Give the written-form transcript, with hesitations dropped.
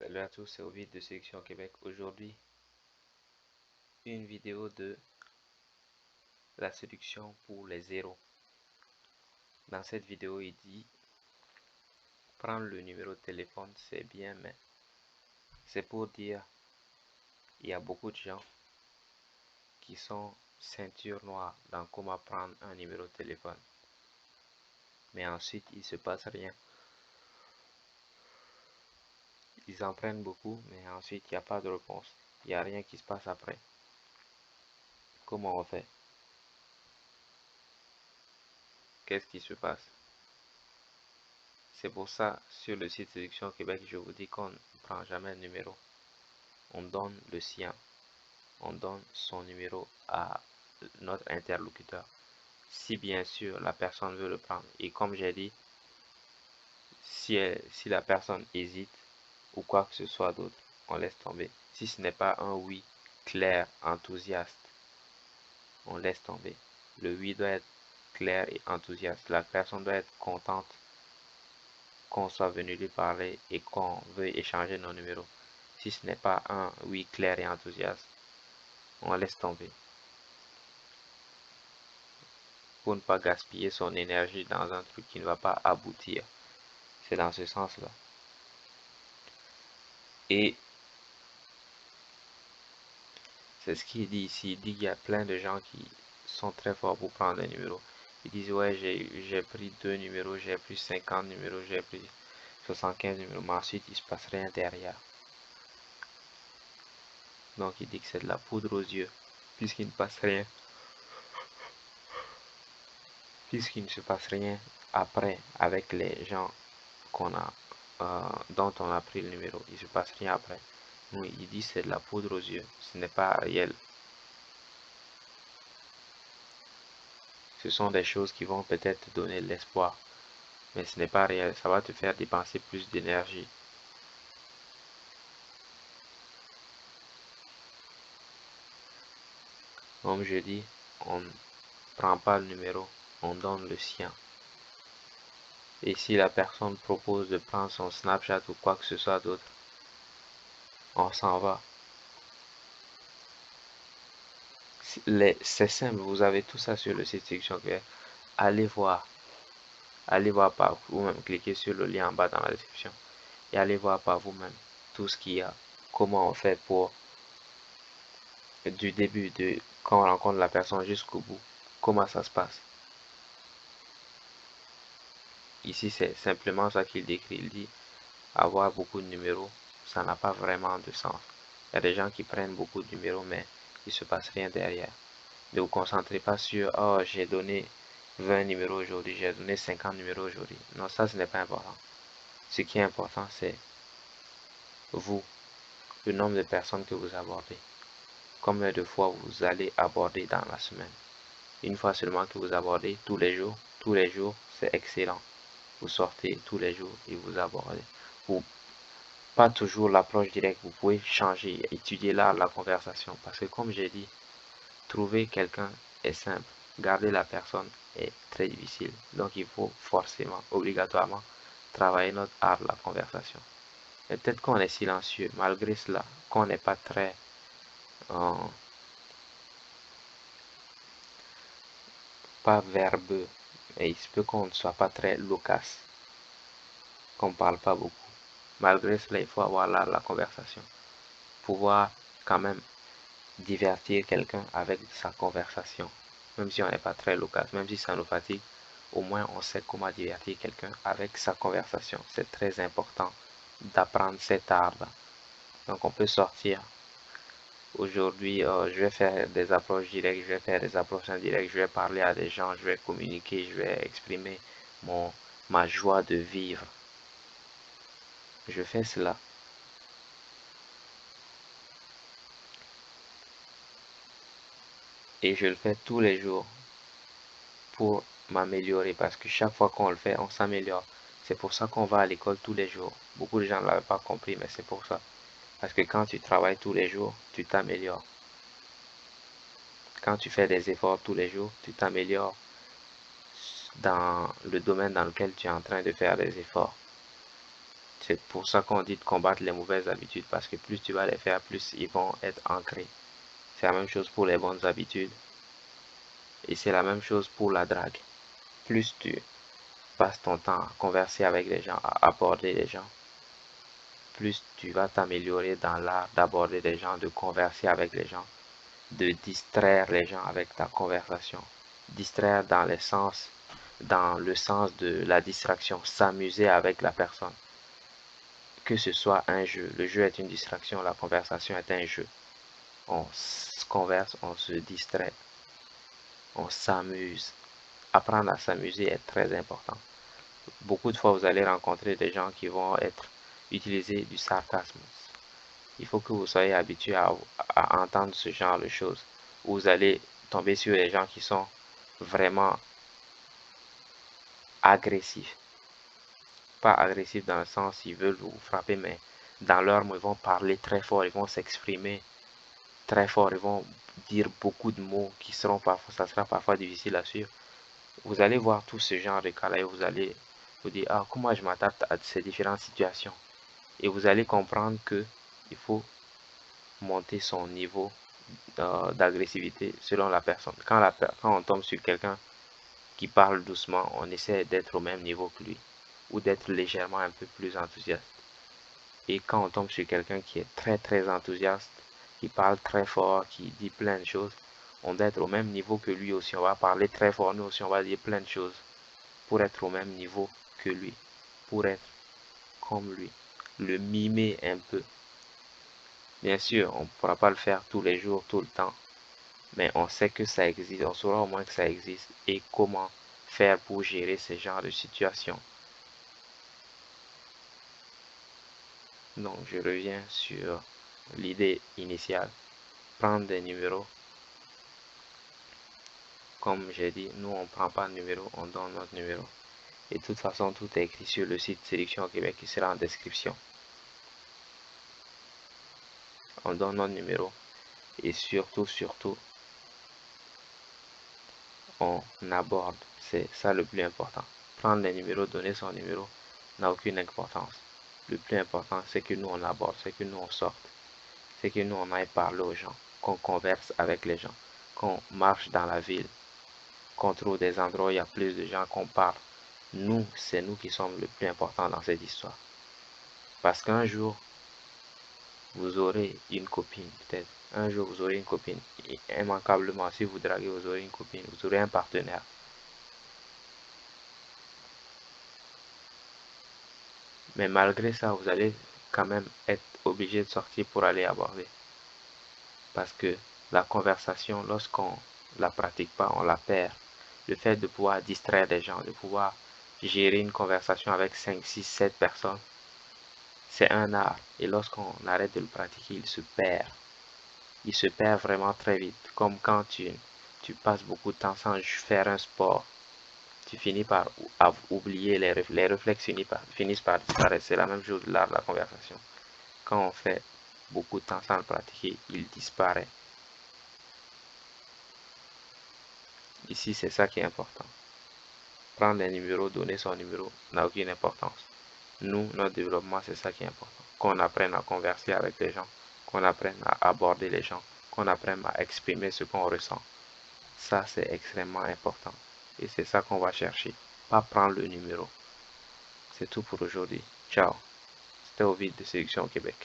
Salut à tous, c'est Ovid de Sélection Québec. Aujourd'hui, une vidéo de la séduction pour les zéros. Dans cette vidéo, il dit prendre le numéro de téléphone, c'est bien, mais c'est pour dire il y a beaucoup de gens qui sont ceinture noire dans comment prendre un numéro de téléphone. Mais ensuite, il ne se passe rien. Ils en prennent beaucoup, mais ensuite, il n'y a pas de réponse. Il n'y a rien qui se passe après. Comment on fait? Qu'est-ce qui se passe? C'est pour ça, sur le site Sélection Québec, je vous dis qu'on ne prend jamais le numéro. On donne le sien. On donne son numéro à notre interlocuteur. Si bien sûr la personne veut le prendre. Et comme j'ai dit, si la personne hésite ou quoi que ce soit d'autre, on laisse tomber. Si ce n'est pas un oui clair, enthousiaste, on laisse tomber. Le oui doit être clair et enthousiaste. La personne doit être contente qu'on soit venu lui parler et qu'on veuille échanger nos numéros. Si ce n'est pas un oui clair et enthousiaste, on laisse tomber. Pour ne pas gaspiller son énergie dans un truc qui ne va pas aboutir. C'est dans ce sens-là. Et c'est ce qu'il dit ici. Il dit qu'il y a plein de gens qui sont très forts pour prendre des numéros. Ils disent, ouais, j'ai pris 2 numéros, j'ai pris 50 numéros, j'ai pris 75 numéros, mais ensuite, il ne se passe rien derrière. Donc, il dit que c'est de la poudre aux yeux, puisqu'il ne passe rien. Puisqu'il ne se passe rien après avec les gens dont on a pris le numéro. Il ne se passe rien après. Oui, il dit c'est de la poudre aux yeux. Ce n'est pas réel. Ce sont des choses qui vont peut-être te donner de l'espoir. Mais ce n'est pas réel. Ça va te faire dépenser plus d'énergie. Comme je dis, on ne prend pas le numéro, on donne le sien. Et si la personne propose de prendre son Snapchat ou quoi que ce soit d'autre, on s'en va. C'est simple, vous avez tout ça sur le site Sélection Québec. Allez voir par vous-même, cliquez sur le lien en bas dans la description et allez voir par vous-même tout ce qu'il y a, comment on fait pour du début de quand on rencontre la personne jusqu'au bout, comment ça se passe. Ici, c'est simplement ça qu'il décrit. Il dit avoir beaucoup de numéros, ça n'a pas vraiment de sens. Il y a des gens qui prennent beaucoup de numéros, mais il ne se passe rien derrière. Ne vous concentrez pas sur oh, j'ai donné 20 numéros aujourd'hui, j'ai donné 50 numéros aujourd'hui. Non, ça, ce n'est pas important. Ce qui est important, c'est vous, le nombre de personnes que vous abordez. Combien de fois vous allez aborder dans la semaine. Une fois seulement que vous abordez tous les jours, c'est excellent. Vous sortez tous les jours et vous abordez. Vous, pas toujours l'approche directe, vous pouvez changer, étudier là la conversation. Parce que comme j'ai dit, trouver quelqu'un est simple. Garder la personne est très difficile. Donc il faut forcément, obligatoirement, travailler notre art de la conversation. Et peut-être qu'on est silencieux, malgré cela, qu'on n'est pas très pas verbeux, mais il se peut qu'on ne soit pas très loquace, qu'on ne parle pas beaucoup. Malgré cela, il faut avoir la conversation. Pouvoir quand même divertir quelqu'un avec sa conversation. Même si on n'est pas très loquace, même si ça nous fatigue, au moins on sait comment divertir quelqu'un avec sa conversation. C'est très important d'apprendre cet art-là. Donc on peut sortir. Aujourd'hui, je vais faire des approches directes, je vais faire des approches indirectes, je vais parler à des gens, je vais communiquer, je vais exprimer ma joie de vivre. Je fais cela. Et je le fais tous les jours pour m'améliorer parce que chaque fois qu'on le fait, on s'améliore. C'est pour ça qu'on va à l'école tous les jours. Beaucoup de gens ne l'avaient pas compris, mais c'est pour ça. Parce que quand tu travailles tous les jours, tu t'améliores. Quand tu fais des efforts tous les jours, tu t'améliores dans le domaine dans lequel tu es en train de faire des efforts. C'est pour ça qu'on dit de combattre les mauvaises habitudes, parce que plus tu vas les faire, plus ils vont être ancrés. C'est la même chose pour les bonnes habitudes. Et c'est la même chose pour la drague. Plus tu passes ton temps à converser avec les gens, à aborder les gens, plus tu vas t'améliorer dans l'art d'aborder les gens, de converser avec les gens, de distraire les gens avec ta conversation. Distraire dans le sens de la distraction, s'amuser avec la personne. Que ce soit un jeu, le jeu est une distraction, la conversation est un jeu. On se converse, on se distrait, on s'amuse. Apprendre à s'amuser est très important. Beaucoup de fois, vous allez rencontrer des gens qui vont utiliser du sarcasme. Il faut que vous soyez habitué à entendre ce genre de choses. Vous allez tomber sur des gens qui sont vraiment agressifs. Pas agressifs dans le sens ils veulent vous frapper, mais dans leur mots, ils vont parler très fort, ils vont s'exprimer très fort, ils vont dire beaucoup de mots qui seront parfois, ça sera parfois difficile à suivre. Vous allez voir tout ce genre de cas-là et vous allez vous dire, ah, comment je m'adapte à ces différentes situations. Et vous allez comprendre que il faut monter son niveau d'agressivité selon la personne. Quand on tombe sur quelqu'un qui parle doucement, on essaie d'être au même niveau que lui ou d'être légèrement un peu plus enthousiaste. Et quand on tombe sur quelqu'un qui est très très enthousiaste, qui parle très fort, qui dit plein de choses, on doit être au même niveau que lui aussi. On va parler très fort, nous aussi on va dire plein de choses pour être au même niveau que lui, pour être comme lui, le mimer un peu. Bien sûr, on ne pourra pas le faire tous les jours, tout le temps, mais on sait que ça existe, on saura au moins que ça existe et comment faire pour gérer ce genre de situation. Donc, je reviens sur l'idée initiale, prendre des numéros. Comme j'ai dit, nous on ne prend pas de numéro, on donne notre numéro. Et de toute façon, tout est écrit sur le site Sélection Québec qui sera en description. On donne notre numéro et surtout, on aborde. C'est ça le plus important. Prendre les numéros, donner son numéro n'a aucune importance. Le plus important, c'est que nous on aborde, c'est que nous on sorte, c'est que nous on aille parler aux gens, qu'on converse avec les gens, qu'on marche dans la ville, qu'on trouve des endroits où il y a plus de gens, qu'on parle. Nous, c'est nous qui sommes le plus important dans cette histoire. Parce qu'un jour, vous aurez une copine, peut-être. Un jour, vous aurez une copine. Et immanquablement, si vous draguez, vous aurez une copine, vous aurez un partenaire. Mais malgré ça, vous allez quand même être obligé de sortir pour aller aborder. Parce que la conversation, lorsqu'on ne la pratique pas, on la perd. Le fait de pouvoir distraire des gens, de pouvoir gérer une conversation avec 5, 6, 7 personnes, c'est un art. Et lorsqu'on arrête de le pratiquer, il se perd. Il se perd vraiment très vite. Comme quand tu passes beaucoup de temps sans faire un sport, tu finis par oublier les réflexes finissent par disparaître. C'est la même chose de l'art de la conversation. Quand on fait beaucoup de temps sans le pratiquer, il disparaît. Ici, c'est ça qui est important. Prendre les numéros, donner son numéro n'a aucune importance. Nous, notre développement, c'est ça qui est important. Qu'on apprenne à converser avec les gens, qu'on apprenne à aborder les gens, qu'on apprenne à exprimer ce qu'on ressent. Ça, c'est extrêmement important. Et c'est ça qu'on va chercher. Pas prendre le numéro. C'est tout pour aujourd'hui. Ciao. C'était Ovid de Sélection Québec.